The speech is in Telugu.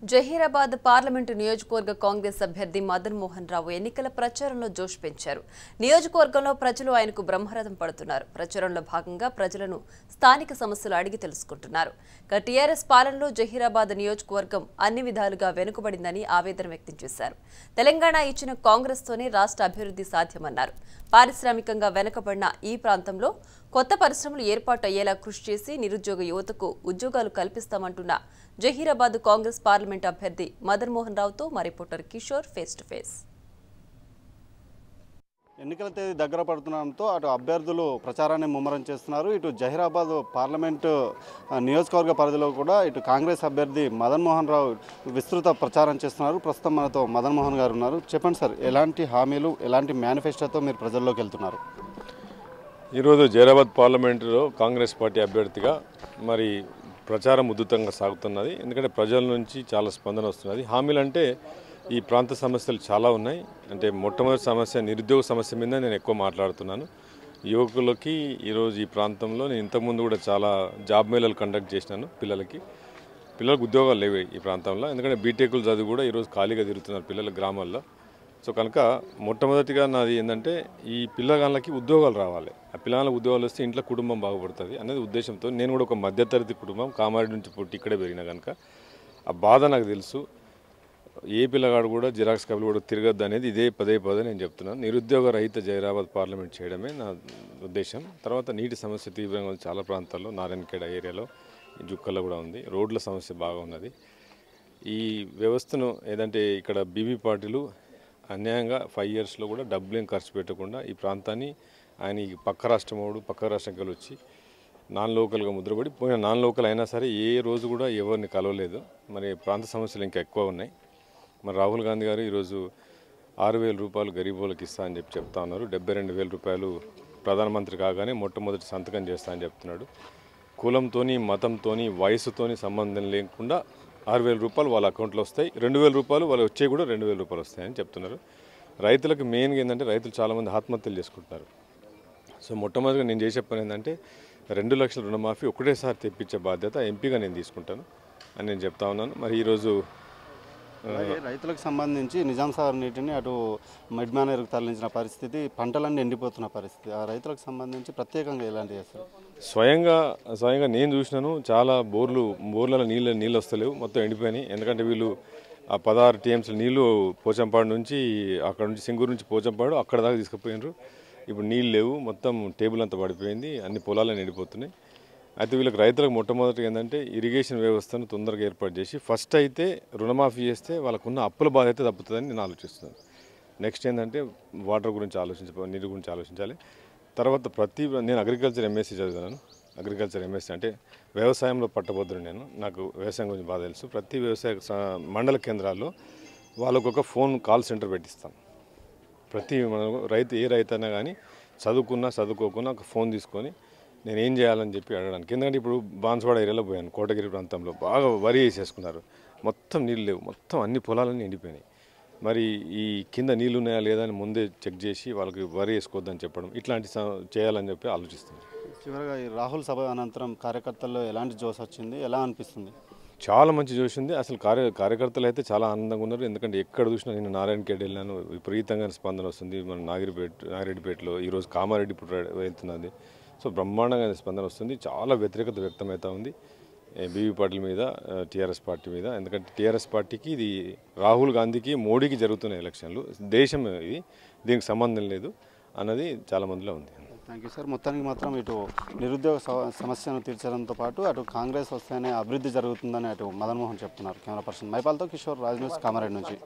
జహీరాబాద్ పార్లమెంటు నియోజకవర్గ కాంగ్రెస్ అభ్యర్థి మదన్ మోహన్ రావు ఎన్నికల ప్రచారంలో జోష్ పెంచారు. నియోజకవర్గంలో ప్రజలు ఆయనకు బ్రహ్మరథం పడుతున్నారు. ప్రచారంలో భాగంగా ప్రజలను స్థానిక సమస్యలు అడిగి తెలుసుకుంటున్నారు. టీఆర్ఎస్ పాలనలో జహీరాబాద్ నియోజకవర్గం అన్ని విధాలుగా వెనుకబడిందని ఆవేదన వ్యక్తం చేశారు. తెలంగాణ ఇచ్చిన కాంగ్రెస్తోనే రాష్ట్ర అభివృద్ధి సాధ్యమన్నారు. పారిశ్రామికంగా వెనుకబడిన ఈ ప్రాంతంలో కొత్త పరిశ్రమలు ఏర్పాటు అయ్యేలా కృషి చేసి నిరుద్యోగ యువతకు ఉద్యోగాలు కల్పిస్తామంటున్న జహీరాబాద్ కాంగ్రెస్ పార్లమెంట్ అభ్యర్థి మదన్ మోహన్ రావుతో మా reporter Kishore face to face. ఎన్నికల తేదీ దగ్గర పడుతుండడంతో అటు అభ్యర్థులు ప్రచారాన్ని ముమ్మరం చేస్తున్నారు. ఇటు జహీరాబాద్ పార్లమెంటు నియోజకవర్గ పరిధిలో కూడా ఇటు కాంగ్రెస్ అభ్యర్థి మదన్ మోహన్ రావు విస్తృత ప్రచారం చేస్తున్నారు. ప్రస్తుతం మనతో మదన్ మోహన్ గారు ఉన్నారు. చెప్పండి సార్, ఎలాంటి హామీలు, ఎలాంటి మేనిఫెస్టోతో మీరు ప్రజల్లోకి వెళ్తున్నారు? ఈరోజు జహీరాబాద్ పార్లమెంటులో కాంగ్రెస్ పార్టీ అభ్యర్థిగా మరి ప్రచారం ఉధృతంగా సాగుతున్నది. ఎందుకంటే ప్రజల నుంచి చాలా స్పందన వస్తున్నది. హామీలు అంటే ఈ ప్రాంత సమస్యలు చాలా ఉన్నాయి. అంటే మొట్టమొదటి సమస్య నిరుద్యోగ సమస్య మీద నేను ఎక్కువ మాట్లాడుతున్నాను. యువకులకి ఈరోజు ఈ ప్రాంతంలో నేను ఇంతకుముందు కూడా చాలా జాబ్ మేళాలు కండక్ట్ చేసినాను. పిల్లలకు ఉద్యోగాలు లేవు ఈ ప్రాంతంలో. ఎందుకంటే బీటెక్లు చదివి కూడా ఈరోజు ఖాళీగా తిరుగుతున్నారు పిల్లల గ్రామాల్లో. సో కనుక మొట్టమొదటిగా నాది ఏంటంటే ఈ పిల్లగాళ్ళకి ఉద్యోగాలు రావాలి. ఆ పిల్లగాళ్ళకి ఉద్యోగాలు వస్తే ఇంట్లో కుటుంబం బాగుపడుతుంది అనేది ఉద్దేశంతో నేను కూడా ఒక మధ్యతరగతి కుటుంబం కామారెడ్డి నుంచి పుట్టి ఇక్కడే పెరిగిన కనుక ఆ బాధ నాకు తెలుసు. ఏ పిల్లగాడు కూడా జిరాక్స్ కాపీలు కూడా తిరగద్దు అనేది ఇదే పదే నేను చెప్తున్నాను. నిరుద్యోగ రహిత జహీరాబాద్ పార్లమెంట్ చేయడమే నా ఉద్దేశం. తర్వాత నీటి సమస్య తీవ్రంగా ఉంది చాలా ప్రాంతాల్లో. నారాయణఖేడ్ ఏరియాలో జుక్కల్లో కూడా ఉంది. రోడ్ల సమస్య బాగా ఉన్నది. ఈ వ్యవస్థను ఏదంటే ఇక్కడ బీబీ పార్టీలు అన్యాయంగా 5 ఇయర్స్లో కూడా డబ్బులేం ఖర్చు పెట్టకుండా ఈ ప్రాంతాన్ని ఆయన పక్క రాష్ట్రంకి వచ్చి నాన్ లోకల్గా ముద్రపడి పోయిన నాన్ లోకల్ అయినా సరే ఏ రోజు కూడా ఎవరిని కలవలేదు. మరి ప్రాంత సమస్యలు ఇంకా ఎక్కువ ఉన్నాయి. మరి రాహుల్ గాంధీ గారు ఈరోజు 6,000 రూపాయలు గరీబులకు ఇస్తా అని చెప్తా ఉన్నారు. 72,000 రూపాయలు ప్రధానమంత్రి కాగానే మొట్టమొదటి సంతకం చేస్తా అని చెప్తున్నాడు. కులంతోని, మతంతోని, వయసుతోని సంబంధం లేకుండా 6,000 రూపాయలు వాళ్ళ అకౌంట్లో వస్తాయి. 2,000 రూపాయలు వాళ్ళు వచ్చే కూడా 2,000 రూపాయలు వస్తాయని చెప్తున్నారు. రైతులకు మెయిన్గా ఏంటంటే రైతులు చాలామంది ఆత్మహత్యలు చేసుకుంటున్నారు. సో మొట్టమొదటిగా నేను చేసే పని ఏంటంటే 2 లక్షల రుణమాఫీ ఒకటేసారి తెప్పించే బాధ్యత ఎంపీగా నేను తీసుకుంటాను అని నేను చెప్తా ఉన్నాను. మరి ఈరోజు రైతులకు సంబంధించి నిజాం సాగర్ నీటిని అటు మిడ్మానేరుకు తరలించిన పరిస్థితి, పంటలన్నీ ఎండిపోతున్న పరిస్థితి, ఆ రైతులకు సంబంధించి ప్రత్యేకంగా ఎలాంటి చేస్తారు? స్వయంగా నేను చూసినాను. చాలా బోర్లలో నీళ్ళు వస్తలేవు, మొత్తం ఎండిపోయినాయి. ఎందుకంటే వీళ్ళు ఆ 16 టీఎంసీ నీళ్లు పోచంపాడు నుంచి, అక్కడ నుంచి సింగూరు నుంచి పోచంపాడు అక్కడ దాకా తీసుకుపోయినారు. ఇప్పుడు నీళ్ళు లేవు, మొత్తం టేబుల్ అంతా పడిపోయింది, అన్ని పొలాలను ఎండిపోతున్నాయి. అయితే వీళ్ళకి రైతులకు మొట్టమొదటిగా ఏంటంటే ఇరిగేషన్ వ్యవస్థను తొందరగా ఏర్పాటు చేసి ఫస్ట్ అయితే రుణమాఫీ చేస్తే వాళ్ళకున్న అప్పుల బాధ అయితే తప్పుతుందని నేను ఆలోచిస్తున్నాను. నెక్స్ట్ ఏంటంటే వాటర్ గురించి నీటి గురించి ఆలోచించాలి. తర్వాత నేను అగ్రికల్చర్ ఎంఎస్సీ చదివాను. అగ్రికల్చర్ ఎంఎస్సీ అంటే వ్యవసాయంలో పట్టబోద్దును నేను. నాకు వ్యవసాయం గురించి బాగా తెలుసు. ప్రతి వ్యవసాయ మండల కేంద్రాల్లో వాళ్ళకు ఒక ఫోన్ కాల్ సెంటర్ పెట్టిస్తాను. ప్రతి రైతు ఏ రైతు అయినా కానీ చదువుకోకున్నా ఒక ఫోన్ తీసుకొని నేను ఏం చేయాలని చెప్పి అడగడానికి. ఎందుకంటే ఇప్పుడు బాన్స్వాడ ఏరియాలో పోయాను, కోటగిరి ప్రాంతంలో బాగా వరి వేసేసుకున్నారు. మొత్తం నీళ్ళు లేవు, మొత్తం అన్ని పొలాలన్నీ ఎండిపోయినాయి. మరి ఈ కింద నీళ్ళు ఉన్నాయా లేదా అని ముందే చెక్ చేసి వాళ్ళకి వరి వేసుకోవద్దని చెప్పడం, ఇట్లాంటి చేయాలని చెప్పి ఆలోచిస్తుంది. చివరిగా ఈ రాహుల్ సభ అనంతరం కార్యకర్తల్లో ఎలాంటి జోష్ వచ్చింది, ఎలా అనిపిస్తుంది? చాలా మంచి జోష్ ఉంది. అసలు కార్యకర్తలు అయితే చాలా ఆనందంగా ఉన్నారు. ఎందుకంటే ఎక్కడ చూసినా నేను నారాయణఖేడ్ వెళ్ళాను, విపరీతంగా స్పందన వస్తుంది. మన నాగిరెడ్డిపేటలో ఈరోజు కామారెడ్డి ఇప్పుడు వెళ్తున్నది. సో బ్రహ్మాండంగా స్పందన వస్తుంది. చాలా వ్యతిరేకత వ్యక్తమవుతూ ఉంది బీవీ పార్టీల మీద, టీఆర్ఎస్ పార్టీ మీద. ఎందుకంటే టీఆర్ఎస్ పార్టీకి ఇది రాహుల్ గాంధీకి, మోడీకి జరుగుతున్న ఎలక్షన్లు, దేశం ఇది, దీనికి సంబంధం లేదు అన్నది చాలా మందిలో ఉంది. Thank you sir. మొత్తానికి మాత్రం ఇటు నిరుద్యోగ సమస్యను తీర్చడంతో పాటు అటు కాంగ్రెస్ వస్తేనే అభివృద్ధి జరుగుతుందని అటు మదన్ మోహన్ చెప్తున్నారు. కెమెరా పర్సన్ మైపాల్తో కిషోర్, రాజ్ న్యూస్, కామారెడ్డి నుంచి.